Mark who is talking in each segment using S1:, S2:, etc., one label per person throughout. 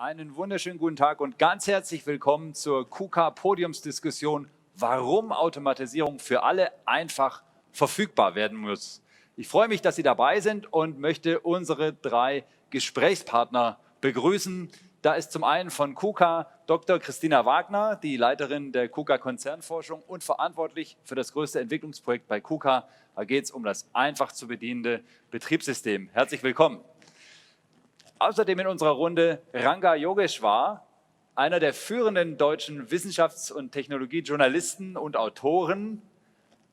S1: Einen wunderschönen guten Tag und ganz herzlich willkommen zur KUKA Podiumsdiskussion, warum Automatisierung für alle einfach verfügbar werden muss. Ich freue mich, dass Sie dabei sind und möchte unsere drei Gesprächspartner begrüßen. Da ist zum einen von KUKA Dr. Christina Wagner, die Leiterin der KUKA Konzernforschung und verantwortlich für das größte Entwicklungsprojekt bei KUKA. Da geht es um das einfach zu bedienende Betriebssystem. Herzlich willkommen. Außerdem in unserer Runde Ranga Yogeshwar, einer der führenden deutschen Wissenschafts- und Technologiejournalisten und Autoren.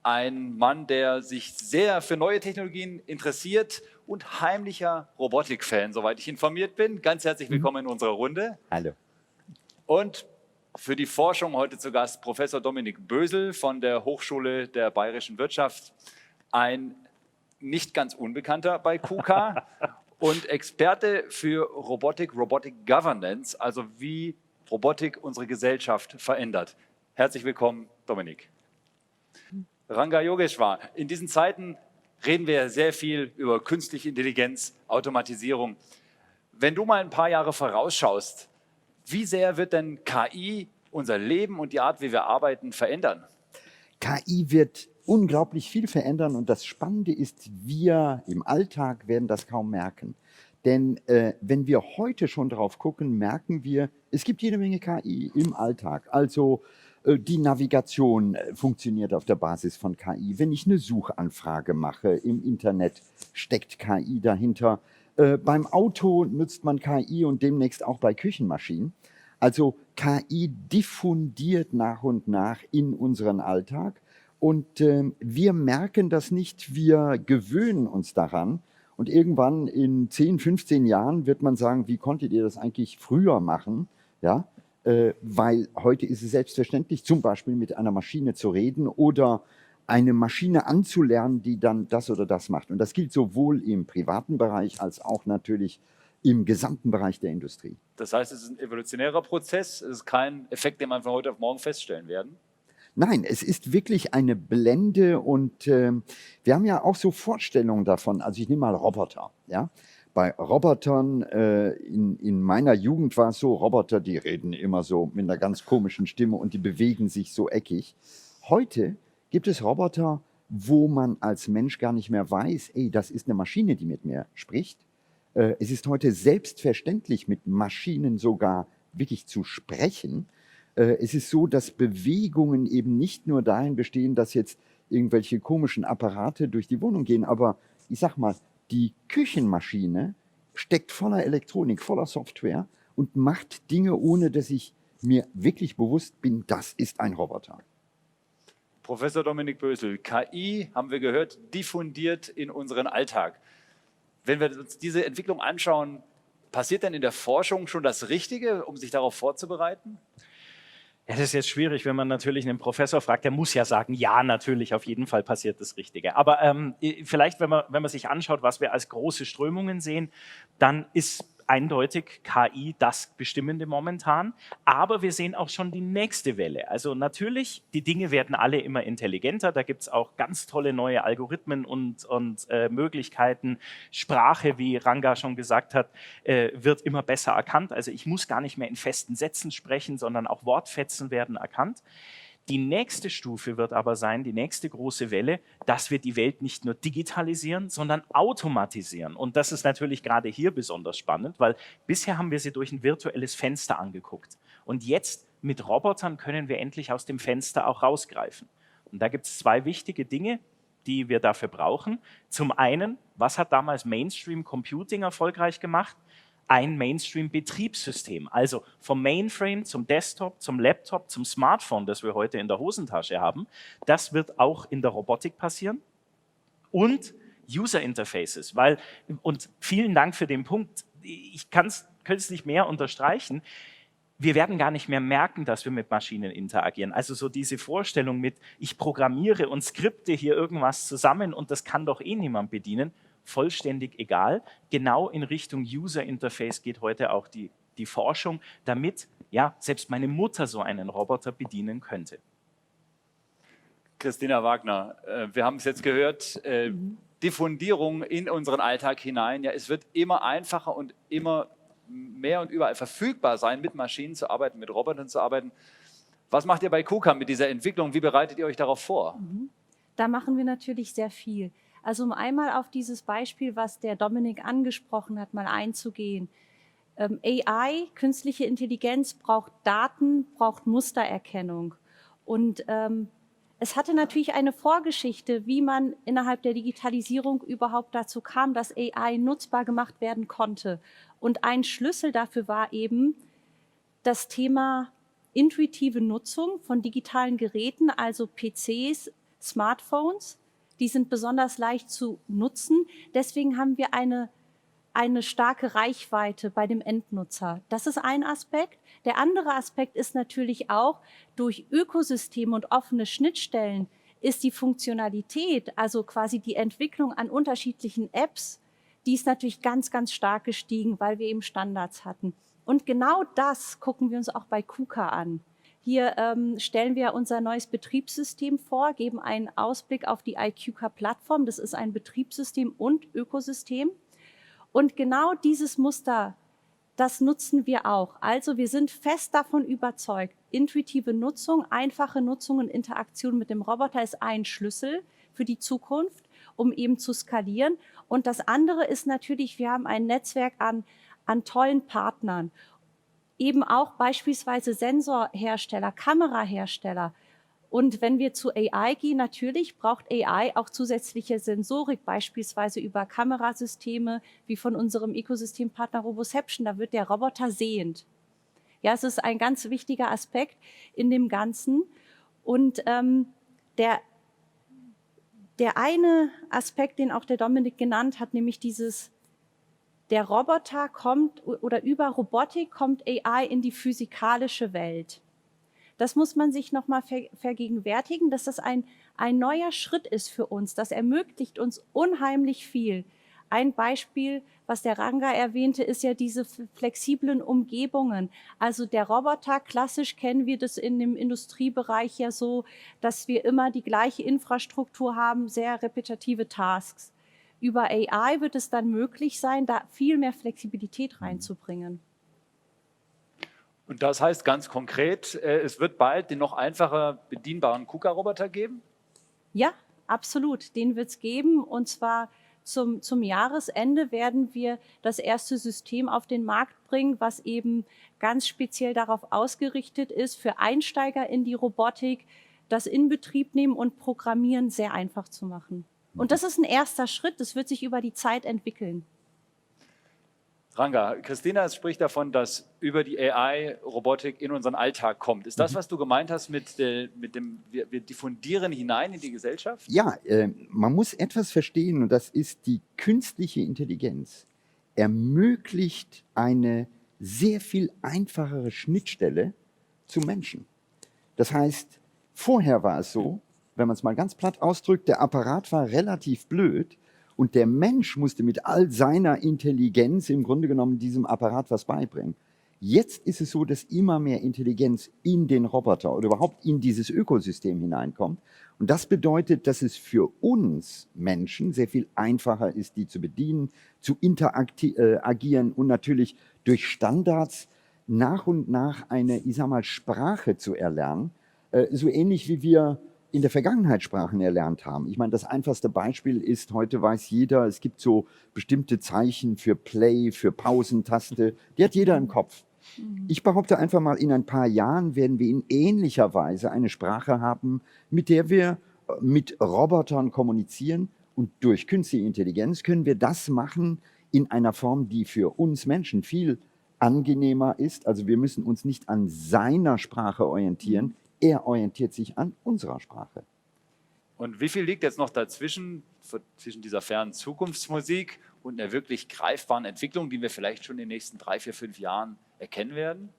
S1: Ein Mann, der sich sehr für neue Technologien interessiert und heimlicher Robotik-Fan, soweit ich informiert bin. Ganz herzlich willkommen in unserer Runde.
S2: Hallo.
S1: Und für die Forschung heute zu Gast Professor Dominik Bösel von der Hochschule der Bayerischen Wirtschaft. Ein nicht ganz Unbekannter bei KUKA. Und Experte für Robotik, Robotic Governance, also wie Robotik unsere Gesellschaft verändert. Herzlich willkommen, Dominik. Ranga Yogeshwar, in diesen Zeiten reden wir sehr viel über künstliche Intelligenz, Automatisierung. Wenn du mal ein paar Jahre vorausschaust, wie sehr wird denn KI unser Leben und die Art, wie wir arbeiten, verändern?
S2: KI wird unglaublich viel verändern und das Spannende ist, wir im Alltag werden das kaum merken. Denn wenn wir heute schon drauf gucken, merken wir, es gibt jede Menge KI im Alltag. Also die Navigation funktioniert auf der Basis von KI. Wenn ich eine Suchanfrage mache im Internet, steckt KI dahinter. Beim Auto nutzt man KI und demnächst auch bei Küchenmaschinen. Also KI diffundiert nach und nach in unseren Alltag. Und wir merken das nicht, wir gewöhnen uns daran. Und irgendwann in 10, 15 Jahren wird man sagen, wie konntet ihr das eigentlich früher machen? Ja? Weil heute ist es selbstverständlich, zum Beispiel mit einer Maschine zu reden oder eine Maschine anzulernen, die dann das oder das macht. Und das gilt sowohl im privaten Bereich als auch natürlich im gesamten Bereich der Industrie.
S1: Das heißt, es ist ein evolutionärer Prozess, es ist kein Effekt, den man von heute auf morgen feststellen werden?
S2: Nein, es ist wirklich eine Blende und wir haben ja auch so Vorstellungen davon. Also ich nehme mal Roboter. Ja? Bei Robotern, in meiner Jugend war es so, Roboter, die reden immer so mit einer ganz komischen Stimme und die bewegen sich so eckig. Heute gibt es Roboter, wo man als Mensch gar nicht mehr weiß, ey, das ist eine Maschine, die mit mir spricht. Es ist heute selbstverständlich, mit Maschinen sogar wirklich zu sprechen. Es ist so, dass Bewegungen eben nicht nur darin bestehen, dass jetzt irgendwelche komischen Apparate durch die Wohnung gehen, aber ich sag mal, die Küchenmaschine steckt voller Elektronik, voller Software und macht Dinge, ohne dass ich mir wirklich bewusst bin, das ist ein Roboter.
S1: Professor Dominik Bösel, KI, haben wir gehört, diffundiert in unseren Alltag. Wenn wir uns diese Entwicklung anschauen, passiert denn in der Forschung schon das Richtige, um sich darauf vorzubereiten?
S3: Ja, das ist jetzt schwierig, wenn man natürlich einen Professor fragt, der muss ja sagen, ja, natürlich, auf jeden Fall passiert das Richtige. Aber vielleicht, wenn man sich anschaut, was wir als große Strömungen sehen, dann ist eindeutig KI das Bestimmende momentan. Aber wir sehen auch schon die nächste Welle. Also natürlich, die Dinge werden alle immer intelligenter. Da gibt es auch ganz tolle neue Algorithmen und Möglichkeiten. Sprache, wie Ranga schon gesagt hat, wird immer besser erkannt. Also ich muss gar nicht mehr in festen Sätzen sprechen, sondern auch Wortfetzen werden erkannt. Die nächste Stufe wird aber sein, die nächste große Welle, dass wir die Welt nicht nur digitalisieren, sondern automatisieren. Und das ist natürlich gerade hier besonders spannend, weil bisher haben wir sie durch ein virtuelles Fenster angeguckt. Und jetzt mit Robotern können wir endlich aus dem Fenster auch rausgreifen. Und da gibt es zwei wichtige Dinge, die wir dafür brauchen. Zum einen, was hat damals Mainstream Computing erfolgreich gemacht? Ein Mainstream-Betriebssystem, also vom Mainframe zum Desktop, zum Laptop, zum Smartphone, das wir heute in der Hosentasche haben. Das wird auch in der Robotik passieren. Und User Interfaces, und vielen Dank für den Punkt, ich könnte es nicht mehr unterstreichen, wir werden gar nicht mehr merken, dass wir mit Maschinen interagieren. Also so diese Vorstellung mit, ich programmiere und skripte hier irgendwas zusammen und das kann doch eh niemand bedienen, vollständig egal. Genau in Richtung User Interface geht heute auch die Forschung, damit ja selbst meine Mutter so einen Roboter bedienen könnte.
S1: Christina Wagner, wir haben es jetzt gehört, Diffundierung in unseren Alltag hinein. Ja, es wird immer einfacher und immer mehr und überall verfügbar sein, mit Maschinen zu arbeiten, mit Robotern zu arbeiten. Was macht ihr bei KUKA mit dieser Entwicklung? Wie bereitet ihr euch darauf vor?
S4: Da machen wir natürlich sehr viel. Also um einmal auf dieses Beispiel, was der Dominik angesprochen hat, mal einzugehen. AI, künstliche Intelligenz, braucht Daten, braucht Mustererkennung. Und es hatte natürlich eine Vorgeschichte, wie man innerhalb der Digitalisierung überhaupt dazu kam, dass AI nutzbar gemacht werden konnte. Und ein Schlüssel dafür war eben das Thema intuitive Nutzung von digitalen Geräten, also PCs, Smartphones. Die sind besonders leicht zu nutzen. Deswegen haben wir eine starke Reichweite bei dem Endnutzer. Das ist ein Aspekt. Der andere Aspekt ist natürlich auch, durch Ökosysteme und offene Schnittstellen ist die Funktionalität, also quasi die Entwicklung an unterschiedlichen Apps, die ist natürlich ganz, ganz stark gestiegen, weil wir eben Standards hatten. Und genau das gucken wir uns auch bei KUKA an. Hier stellen wir unser neues Betriebssystem vor, geben einen Ausblick auf die iQKA-Plattform. Das ist ein Betriebssystem und Ökosystem. Und genau dieses Muster, das nutzen wir auch. Also wir sind fest davon überzeugt, intuitive Nutzung, einfache Nutzung und Interaktion mit dem Roboter ist ein Schlüssel für die Zukunft, um eben zu skalieren. Und das andere ist natürlich, wir haben ein Netzwerk an tollen Partnern. Eben auch beispielsweise Sensorhersteller, Kamerahersteller. Und wenn wir zu AI gehen, natürlich braucht AI auch zusätzliche Sensorik, beispielsweise über Kamerasysteme, wie von unserem Ökosystempartner Roboception. Da wird der Roboter sehend. Ja, es ist ein ganz wichtiger Aspekt in dem Ganzen. Und der eine Aspekt, den auch der Dominik genannt hat, nämlich der Roboter kommt oder über Robotik kommt AI in die physikalische Welt. Das muss man sich nochmal vergegenwärtigen, dass das ein neuer Schritt ist für uns. Das ermöglicht uns unheimlich viel. Ein Beispiel, was der Ranga erwähnte, ist ja diese flexiblen Umgebungen. Also der Roboter, klassisch kennen wir das in dem Industriebereich ja so, dass wir immer die gleiche Infrastruktur haben, sehr repetitive Tasks. Über AI wird es dann möglich sein, da viel mehr Flexibilität reinzubringen.
S1: Und das heißt ganz konkret, es wird bald den noch einfacher bedienbaren KUKA-Roboter geben?
S4: Ja, absolut. Den wird es geben. Und zwar zum Jahresende werden wir das erste System auf den Markt bringen, was eben ganz speziell darauf ausgerichtet ist, für Einsteiger in die Robotik das Inbetriebnehmen und Programmieren sehr einfach zu machen. Und das ist ein erster Schritt. Das wird sich über die Zeit entwickeln.
S1: Ranga, Christina spricht davon, dass über die AI Robotik in unseren Alltag kommt. Ist das, was du gemeint hast mit dem, wir diffundieren hinein in die Gesellschaft?
S2: Ja, man muss etwas verstehen, und das ist, die künstliche Intelligenz ermöglicht eine sehr viel einfachere Schnittstelle zum Menschen. Das heißt, vorher war es so, wenn man es mal ganz platt ausdrückt, der Apparat war relativ blöd und der Mensch musste mit all seiner Intelligenz im Grunde genommen diesem Apparat was beibringen. Jetzt ist es so, dass immer mehr Intelligenz in den Roboter oder überhaupt in dieses Ökosystem hineinkommt. Und das bedeutet, dass es für uns Menschen sehr viel einfacher ist, die zu bedienen, zu interagieren und natürlich durch Standards nach und nach eine, ich sag mal, Sprache zu erlernen. So ähnlich wie wir in der Vergangenheit Sprachen erlernt haben. Ich meine, das einfachste Beispiel ist, heute weiß jeder, es gibt so bestimmte Zeichen für Play, für Pausentaste, die hat jeder im Kopf. Ich behaupte einfach mal, in ein paar Jahren werden wir in ähnlicher Weise eine Sprache haben, mit der wir mit Robotern kommunizieren, und durch künstliche Intelligenz können wir das machen in einer Form, die für uns Menschen viel angenehmer ist. Also wir müssen uns nicht an seiner Sprache orientieren, er orientiert sich an unserer Sprache.
S1: Und wie viel liegt jetzt noch dazwischen, zwischen dieser fernen Zukunftsmusik und einer wirklich greifbaren Entwicklung, die wir vielleicht schon in den nächsten 3, 4, 5 Jahren erkennen werden?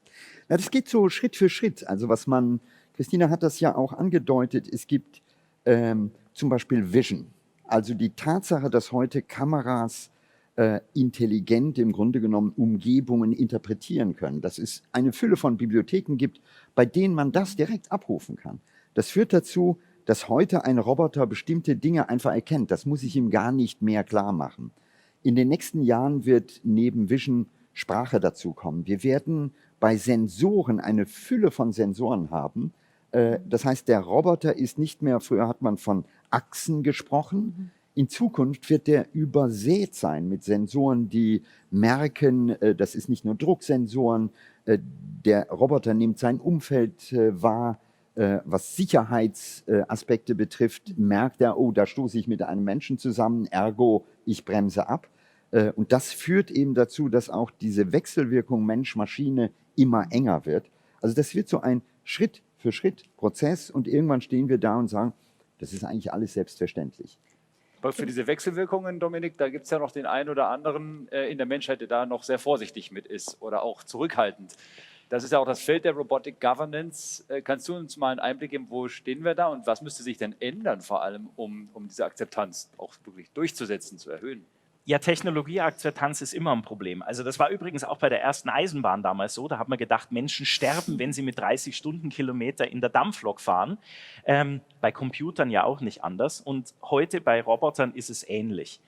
S2: Na, das geht so Schritt für Schritt. Also Christina hat das ja auch angedeutet, es gibt zum Beispiel Vision. Also die Tatsache, dass heute Kameras intelligent im Grunde genommen Umgebungen interpretieren können, dass es eine Fülle von Bibliotheken gibt, bei denen man das direkt abrufen kann. Das führt dazu, dass heute ein Roboter bestimmte Dinge einfach erkennt. Das muss ich ihm gar nicht mehr klar machen. In den nächsten Jahren wird neben Vision Sprache dazu kommen. Wir werden bei Sensoren eine Fülle von Sensoren haben. Das heißt, der Roboter ist nicht mehr, früher hat man von Achsen gesprochen. In Zukunft wird der übersät sein mit Sensoren, die merken, das ist nicht nur Drucksensoren, der Roboter nimmt sein Umfeld wahr, was Sicherheitsaspekte betrifft, merkt er, oh, da stoße ich mit einem Menschen zusammen, ergo, ich bremse ab. Und das führt eben dazu, dass auch diese Wechselwirkung Mensch-Maschine immer enger wird. Also das wird so ein Schritt-für-Schritt-Prozess und irgendwann stehen wir da und sagen, das ist eigentlich alles selbstverständlich.
S1: Aber für diese Wechselwirkungen, Dominik, da gibt es ja noch den einen oder anderen in der Menschheit, der da noch sehr vorsichtig mit ist oder auch zurückhaltend. Das ist ja auch das Feld der Robotic Governance. Kannst du uns mal einen Einblick geben, wo stehen wir da und was müsste sich denn ändern, vor allem, um diese Akzeptanz auch wirklich durchzusetzen, zu erhöhen?
S3: Ja, Technologieakzeptanz ist immer ein Problem. Also das war übrigens auch bei der ersten Eisenbahn damals so. Da hat man gedacht, Menschen sterben, wenn sie mit 30 Stundenkilometer in der Dampflok fahren. Bei Computern ja auch nicht anders. Und heute bei Robotern ist es ähnlich.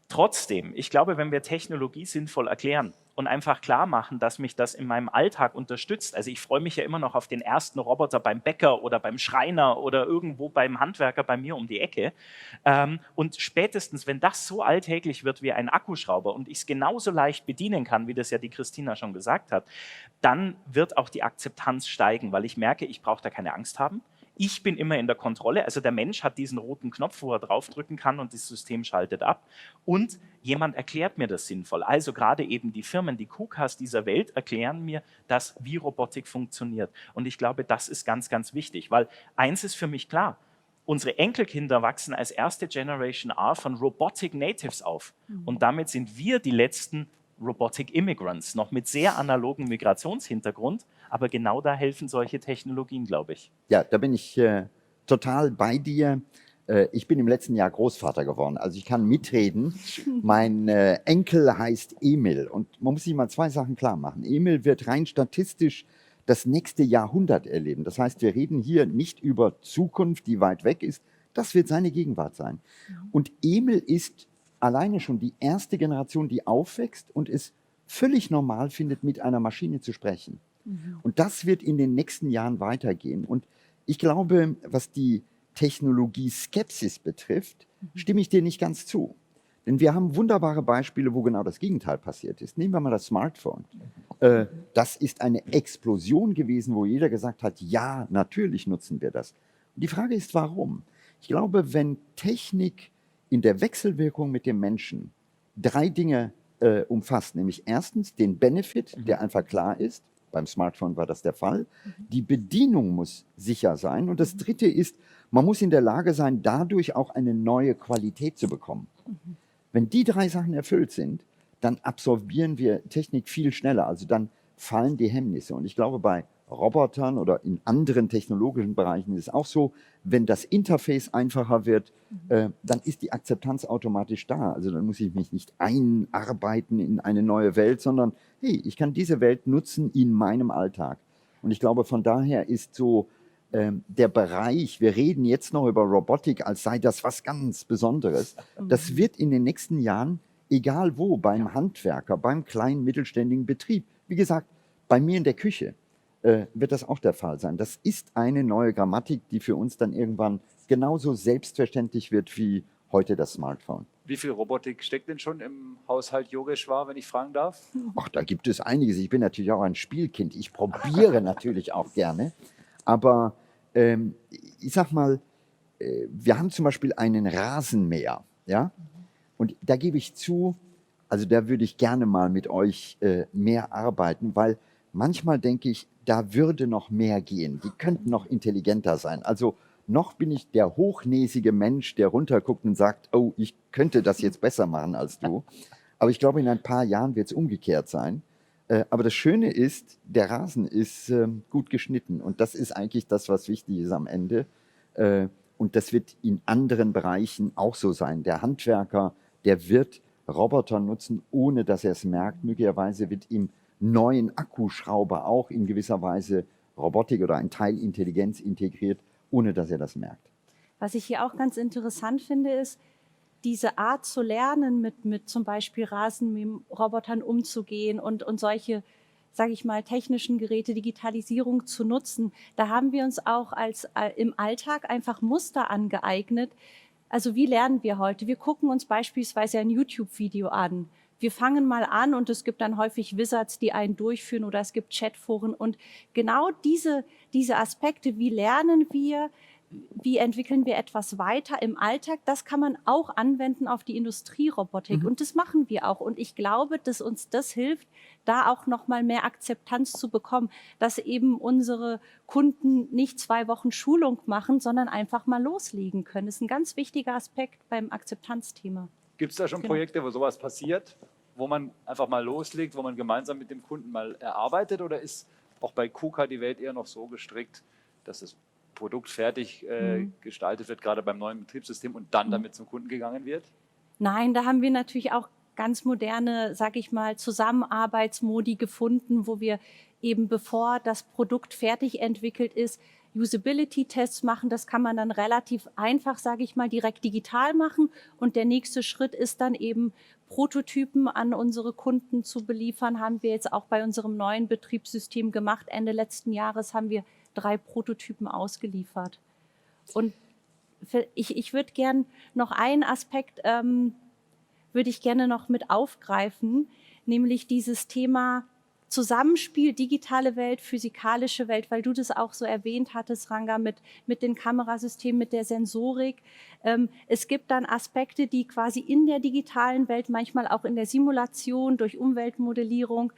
S3: Trotzdem, ich glaube, wenn wir Technologie sinnvoll erklären und einfach klar machen, dass mich das in meinem Alltag unterstützt. Also ich freue mich ja immer noch auf den ersten Roboter beim Bäcker oder beim Schreiner oder irgendwo beim Handwerker bei mir um die Ecke. Und spätestens, wenn das so alltäglich wird wie ein Akkuschrauber und ich es genauso leicht bedienen kann, wie das ja die Christina schon gesagt hat, dann wird auch die Akzeptanz steigen, weil ich merke, ich brauche da keine Angst haben. Ich bin immer in der Kontrolle, also der Mensch hat diesen roten Knopf, wo er draufdrücken kann und das System schaltet ab und jemand erklärt mir das sinnvoll. Also gerade eben die Firmen, die KUKAs dieser Welt erklären mir, wie Robotik funktioniert. Und ich glaube, das ist ganz, ganz wichtig, weil eins ist für mich klar, unsere Enkelkinder wachsen als erste Generation R von Robotic Natives auf und damit sind wir die letzten Robotic Immigrants, noch mit sehr analogen Migrationshintergrund, aber genau da helfen solche Technologien, glaube ich.
S2: Ja, da bin ich total bei dir. Ich bin im letzten Jahr Großvater geworden, also ich kann mitreden. Mein Enkel heißt Emil und man muss sich mal zwei Sachen klar machen. Emil wird rein statistisch das nächste Jahrhundert erleben. Das heißt, wir reden hier nicht über Zukunft, die weit weg ist. Das wird seine Gegenwart sein. Und Emil ist alleine schon die erste Generation, die aufwächst und es völlig normal findet, mit einer Maschine zu sprechen. Und das wird in den nächsten Jahren weitergehen. Und ich glaube, was die Technologie-Skepsis betrifft, stimme ich dir nicht ganz zu. Denn wir haben wunderbare Beispiele, wo genau das Gegenteil passiert ist. Nehmen wir mal das Smartphone. Das ist eine Explosion gewesen, wo jeder gesagt hat, ja, natürlich nutzen wir das. Und die Frage ist, warum? Ich glaube, wenn Technik in der Wechselwirkung mit dem Menschen drei Dinge umfasst, nämlich erstens den Benefit, der einfach klar ist, beim Smartphone war das der Fall, die Bedienung muss sicher sein und das dritte ist, man muss in der Lage sein, dadurch auch eine neue Qualität zu bekommen. Wenn die drei Sachen erfüllt sind, dann absorbieren wir Technik viel schneller, also dann fallen die Hemmnisse und ich glaube, bei Robotern oder in anderen technologischen Bereichen ist es auch so, wenn das Interface einfacher wird, dann ist die Akzeptanz automatisch da. Also dann muss ich mich nicht einarbeiten in eine neue Welt, sondern hey, ich kann diese Welt nutzen in meinem Alltag. Und ich glaube, von daher ist so der Bereich, wir reden jetzt noch über Robotik, als sei das was ganz Besonderes. Das wird in den nächsten Jahren, egal wo, beim Handwerker, beim kleinen mittelständigen Betrieb, wie gesagt, bei mir in der Küche, wird das auch der Fall sein. Das ist eine neue Grammatik, die für uns dann irgendwann genauso selbstverständlich wird wie heute das Smartphone.
S1: Wie viel Robotik steckt denn schon im Haushalt Yogeshwar, wenn ich fragen darf?
S2: Ach, da gibt es einiges. Ich bin natürlich auch ein Spielkind. Ich probiere natürlich auch gerne. Aber ich sag mal, wir haben zum Beispiel einen Rasenmäher. Ja? Und da gebe ich zu, also da würde ich gerne mal mit euch mehr arbeiten, weil manchmal denke ich, da würde noch mehr gehen. Die könnten noch intelligenter sein. Also noch bin ich der hochnäsige Mensch, der runterguckt und sagt, oh, ich könnte das jetzt besser machen als du. Aber ich glaube, in ein paar Jahren wird es umgekehrt sein. Aber das Schöne ist, der Rasen ist gut geschnitten. Und das ist eigentlich das, was wichtig ist am Ende. Und das wird in anderen Bereichen auch so sein. Der Handwerker, der wird Roboter nutzen, ohne dass er es merkt. Möglicherweise wird ihm neuen Akkuschrauber auch in gewisser Weise Robotik oder ein Teil Intelligenz integriert, ohne dass er das merkt.
S4: Was ich hier auch ganz interessant finde, ist, diese Art zu lernen, mit zum Beispiel Rasenmäherrobotern umzugehen und solche, sage ich mal, technischen Geräte, Digitalisierung zu nutzen, da haben wir uns auch im Alltag einfach Muster angeeignet. Also wie lernen wir heute? Wir gucken uns beispielsweise ein YouTube-Video an. Wir fangen mal an und es gibt dann häufig Wizards, die einen durchführen oder es gibt Chatforen. Und genau diese Aspekte, wie lernen wir, wie entwickeln wir etwas weiter im Alltag, das kann man auch anwenden auf die Industrierobotik. Und das machen wir auch. Und ich glaube, dass uns das hilft, da auch noch mal mehr Akzeptanz zu bekommen, dass eben unsere Kunden nicht 2 Wochen Schulung machen, sondern einfach mal loslegen können. Das ist ein ganz wichtiger Aspekt beim Akzeptanzthema.
S1: Gibt es da schon Projekte, wo sowas passiert, wo man einfach mal loslegt, wo man gemeinsam mit dem Kunden mal erarbeitet? Oder ist auch bei KUKA die Welt eher noch so gestrickt, dass das Produkt fertig gestaltet wird, gerade beim neuen Betriebssystem und dann damit zum Kunden gegangen wird?
S4: Nein, da haben wir natürlich auch ganz moderne, sage ich mal, Zusammenarbeitsmodi gefunden, wo wir eben, bevor das Produkt fertig entwickelt ist, Usability-Tests machen. Das kann man dann relativ einfach, sage ich mal, direkt digital machen. Und der nächste Schritt ist dann eben, Prototypen an unsere Kunden zu beliefern. Haben wir jetzt auch bei unserem neuen Betriebssystem gemacht. Ende letzten Jahres haben wir 3 Prototypen ausgeliefert. Und ich würde gern noch einen Aspekt würde ich gerne noch mit aufgreifen, nämlich dieses Thema Zusammenspiel digitale Welt, physikalische Welt, weil du das auch so erwähnt hattest, Ranga, mit den Kamerasystemen, mit der Sensorik. Es gibt dann Aspekte, die quasi in der digitalen Welt, manchmal auch in der Simulation durch Umweltmodellierung,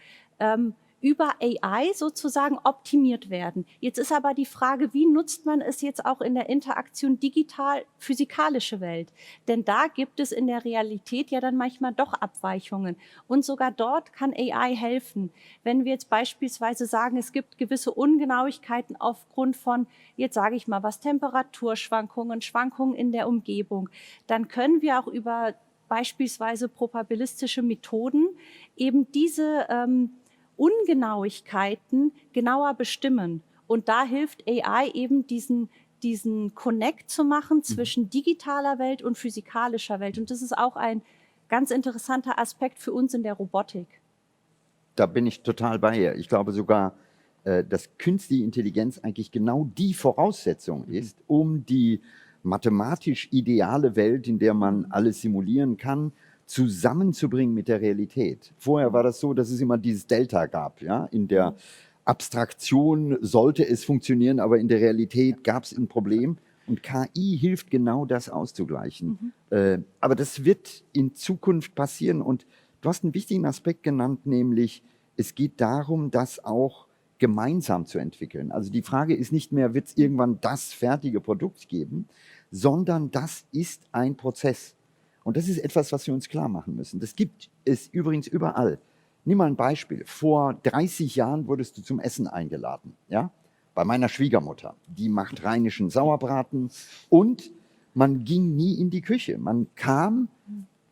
S4: über AI sozusagen optimiert werden. Jetzt ist aber die Frage, wie nutzt man es jetzt auch in der Interaktion digital-physikalische Welt? Denn da gibt es in der Realität ja dann manchmal doch Abweichungen. Und sogar dort kann AI helfen. Wenn wir jetzt beispielsweise sagen, es gibt gewisse Ungenauigkeiten aufgrund von, jetzt sage ich mal, was Temperaturschwankungen, Schwankungen in der Umgebung, dann können wir auch über beispielsweise probabilistische Methoden eben diese Ungenauigkeiten genauer bestimmen. Und da hilft AI eben, diesen Connect zu machen zwischen digitaler Welt und physikalischer Welt. Und das ist auch ein ganz interessanter Aspekt für uns in der Robotik.
S2: Da bin ich total bei ihr. Ich glaube sogar, dass künstliche Intelligenz eigentlich genau die Voraussetzung ist, um die mathematisch ideale Welt, in der man alles simulieren kann, zusammenzubringen mit der Realität. Vorher war das so, dass es immer dieses Delta gab. Ja? In der Abstraktion sollte es funktionieren, aber in der Realität gab es ein Problem. Und KI hilft genau das auszugleichen. Aber das wird in Zukunft passieren. Und du hast einen wichtigen Aspekt genannt, nämlich es geht darum, das auch gemeinsam zu entwickeln. Also die Frage ist nicht mehr, wird es irgendwann das fertige Produkt geben, sondern das ist ein Prozess. Und das ist etwas, was wir uns klar machen müssen. Das gibt es übrigens überall. Nimm mal ein Beispiel. Vor 30 Jahren wurdest du zum Essen eingeladen. Ja? Bei meiner Schwiegermutter. Die macht rheinischen Sauerbraten. Und man ging nie in die Küche. Man kam,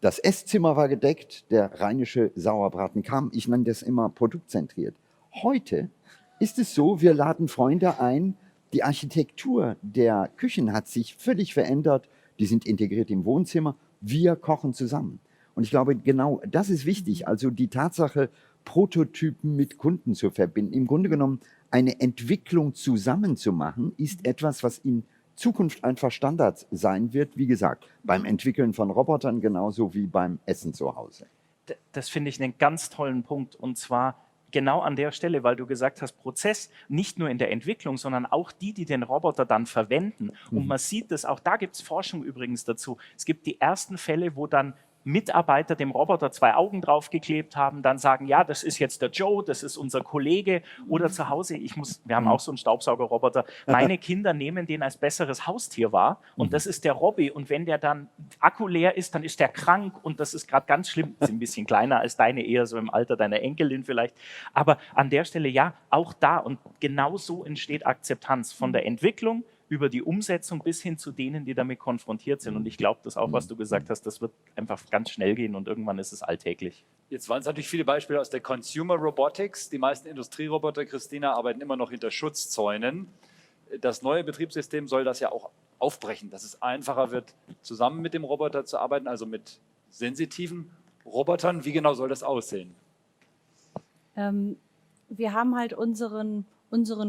S2: das Esszimmer war gedeckt, der rheinische Sauerbraten kam. Ich nenne das immer produktzentriert. Heute ist es so, wir laden Freunde ein. Die Architektur der Küchen hat sich völlig verändert. Die sind integriert im Wohnzimmer. Wir kochen zusammen. Und ich glaube, genau das ist wichtig. Also die Tatsache, Prototypen mit Kunden zu verbinden. Im Grunde genommen eine Entwicklung zusammen zu machen, ist etwas, was in Zukunft einfach Standard sein wird. Wie gesagt, beim Entwickeln von Robotern genauso wie beim Essen zu Hause.
S3: Das finde ich einen ganz tollen Punkt. Und zwar genau an der Stelle, weil du gesagt hast, Prozess, nicht nur in der Entwicklung, sondern auch die den Roboter dann verwenden. Und man sieht das, auch da gibt es Forschung übrigens dazu. Es gibt die ersten Fälle, wo dann Mitarbeiter dem Roboter 2 Augen draufgeklebt haben, dann sagen, ja, das ist jetzt der Joe, das ist unser Kollege. Oder zu Hause, wir haben auch so einen Staubsaugerroboter, meine Kinder nehmen den als besseres Haustier wahr und das ist der Robby. Und wenn der dann Akku leer ist, dann ist der krank und das ist gerade ganz schlimm. Ist ein bisschen kleiner als deine, eher so im Alter deiner Enkelin vielleicht. Aber an der Stelle, ja, auch da. Und genau so entsteht Akzeptanz von der Entwicklung über die Umsetzung bis hin zu denen, die damit konfrontiert sind. Und ich glaube, das auch, was du gesagt hast, das wird einfach ganz schnell gehen und irgendwann ist es alltäglich.
S1: Jetzt waren es natürlich viele Beispiele aus der Consumer Robotics. Die meisten Industrieroboter, Christina, arbeiten immer noch hinter Schutzzäunen. Das neue Betriebssystem soll das ja auch aufbrechen, dass es einfacher wird, zusammen mit dem Roboter zu arbeiten, also mit sensitiven Robotern? Wie genau soll das aussehen?
S4: Wir haben halt unseren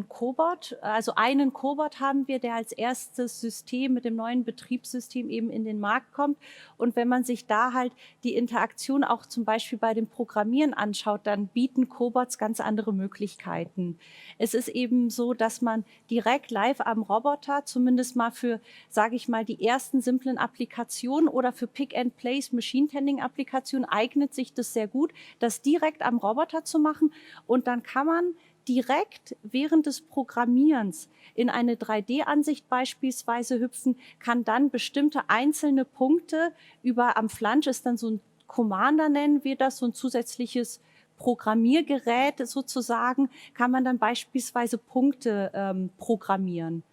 S4: Cobot, also einen Cobot haben wir, der als erstes System mit dem neuen Betriebssystem eben in den Markt kommt. Und wenn man sich da halt die Interaktion auch zum Beispiel bei dem Programmieren anschaut, dann bieten Cobots ganz andere Möglichkeiten. Es ist eben so, dass man direkt live am Roboter, zumindest mal für, sage ich mal, die ersten simplen Applikationen oder für Pick-and-Place Machine-Tending-Applikationen eignet sich das sehr gut, das direkt am Roboter zu machen. Und dann kann man direkt während des Programmierens in eine 3D-Ansicht beispielsweise hüpfen, kann dann bestimmte einzelne Punkte am Flansch ist dann so ein Commander, nennen wir das, so ein zusätzliches Programmiergerät sozusagen, kann man dann beispielsweise Punkte programmieren.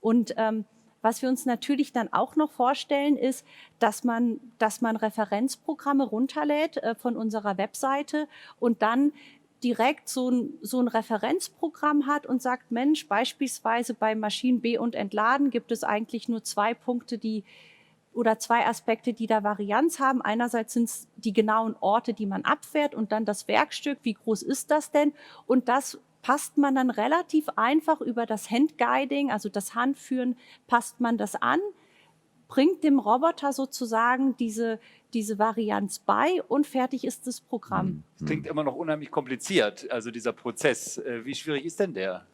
S4: Und was wir uns natürlich dann auch noch vorstellen, ist, dass man Referenzprogramme runterlädt von unserer Webseite und dann direkt so ein Referenzprogramm hat und sagt, Mensch, beispielsweise bei Maschinen B und Entladen gibt es eigentlich nur 2 Punkte, oder 2 Aspekte, die da Varianz haben. Einerseits sind es die genauen Orte, die man abfährt und dann das Werkstück, wie groß ist das denn? Und das passt man dann relativ einfach über das Handguiding, also das Handführen, passt man das an, bringt dem Roboter sozusagen diese Varianz bei und fertig ist das Programm.
S1: Das klingt immer noch unheimlich kompliziert, also dieser Prozess. Wie schwierig ist denn der?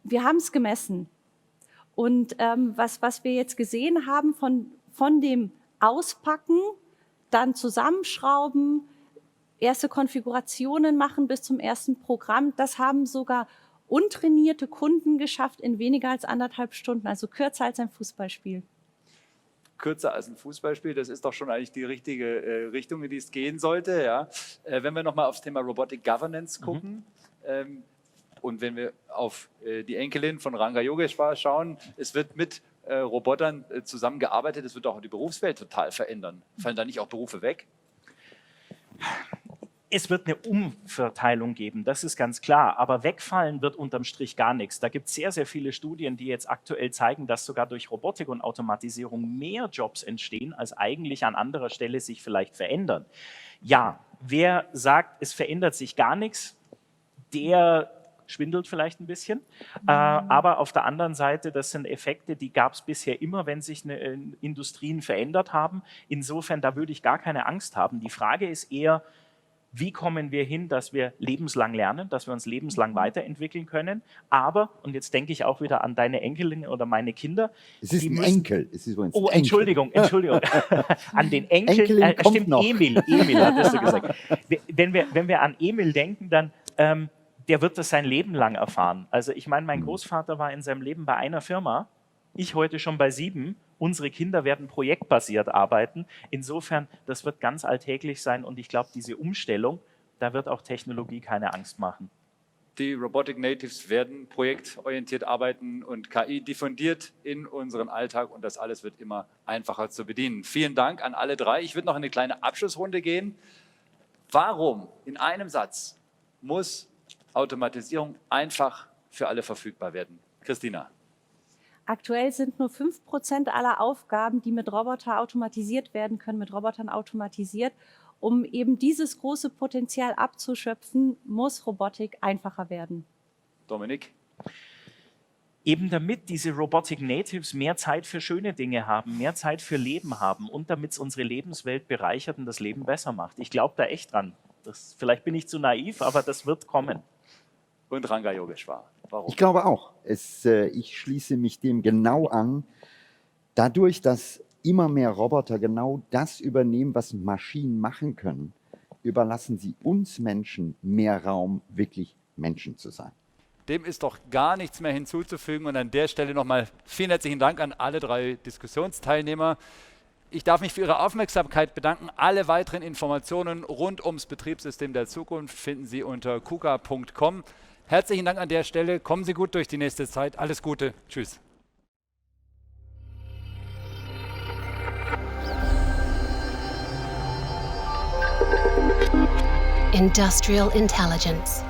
S4: Wir haben es gemessen. Und was wir jetzt gesehen haben von dem Auspacken, dann zusammenschrauben, erste Konfigurationen machen bis zum ersten Programm, das haben sogar untrainierte Kunden geschafft in weniger als 1,5 Stunden, also kürzer als ein Fußballspiel.
S1: Kürzer als ein Fußballspiel, das ist doch schon eigentlich die richtige Richtung, in die es gehen sollte. Ja. Wenn wir nochmal aufs Thema Robotic Governance gucken und wenn wir auf die Enkelin von Ranga Yogeshwar schauen, es wird mit Robotern zusammengearbeitet, es wird auch die Berufswelt total verändern. Fallen da nicht auch Berufe weg?
S3: Es wird eine Umverteilung geben, das ist ganz klar, aber wegfallen wird unterm Strich gar nichts. Da gibt es sehr, sehr viele Studien, die jetzt aktuell zeigen, dass sogar durch Robotik und Automatisierung mehr Jobs entstehen, als eigentlich an anderer Stelle sich vielleicht verändern. Ja, wer sagt, es verändert sich gar nichts, der schwindelt vielleicht ein bisschen, aber auf der anderen Seite, das sind Effekte, die gab es bisher immer, wenn sich Industrien verändert haben. Insofern, da würde ich gar keine Angst haben. Die Frage ist eher, wie kommen wir hin, dass wir lebenslang lernen, dass wir uns lebenslang weiterentwickeln können? Aber, und jetzt denke ich auch wieder an deine Enkelin oder meine Kinder.
S2: Es ist ein Enkel. Es ist übrigens
S3: oh,
S2: Enkel.
S3: Entschuldigung. An den Enkel, stimmt,
S2: noch.
S3: Emil hattest du gesagt. Wenn wir an Emil denken, dann, der wird das sein Leben lang erfahren. Also ich meine, mein Großvater war in seinem Leben bei einer Firma, ich heute schon bei 7. Unsere Kinder werden projektbasiert arbeiten. Insofern, das wird ganz alltäglich sein und ich glaube, diese Umstellung, da wird auch Technologie keine Angst machen.
S1: Die Robotic Natives werden projektorientiert arbeiten und KI diffundiert in unseren Alltag und das alles wird immer einfacher zu bedienen. Vielen Dank an alle 3. Ich würde noch in eine kleine Abschlussrunde gehen. Warum, in einem Satz, muss Automatisierung einfach für alle verfügbar werden? Christina.
S4: Aktuell sind nur 5% aller Aufgaben, die mit Robotern automatisiert werden können, mit Robotern automatisiert. Um eben dieses große Potenzial abzuschöpfen, muss Robotik einfacher werden.
S1: Dominik?
S3: Eben damit diese Robotic Natives mehr Zeit für schöne Dinge haben, mehr Zeit für Leben haben und damit es unsere Lebenswelt bereichert und das Leben besser macht. Ich glaube da echt dran. Vielleicht bin ich zu naiv, aber das wird kommen.
S1: Und Ranga Yogeshwar. Warum?
S2: Ich glaube auch. Ich schließe mich dem genau an. Dadurch, dass immer mehr Roboter genau das übernehmen, was Maschinen machen können, überlassen sie uns Menschen mehr Raum, wirklich Menschen zu sein.
S1: Dem ist doch gar nichts mehr hinzuzufügen. Und an der Stelle nochmal vielen herzlichen Dank an alle 3 Diskussionsteilnehmer. Ich darf mich für Ihre Aufmerksamkeit bedanken. Alle weiteren Informationen rund ums Betriebssystem der Zukunft finden Sie unter kuka.com. Herzlichen Dank an der Stelle. Kommen Sie gut durch die nächste Zeit. Alles Gute. Tschüss.
S5: Industrial Intelligence.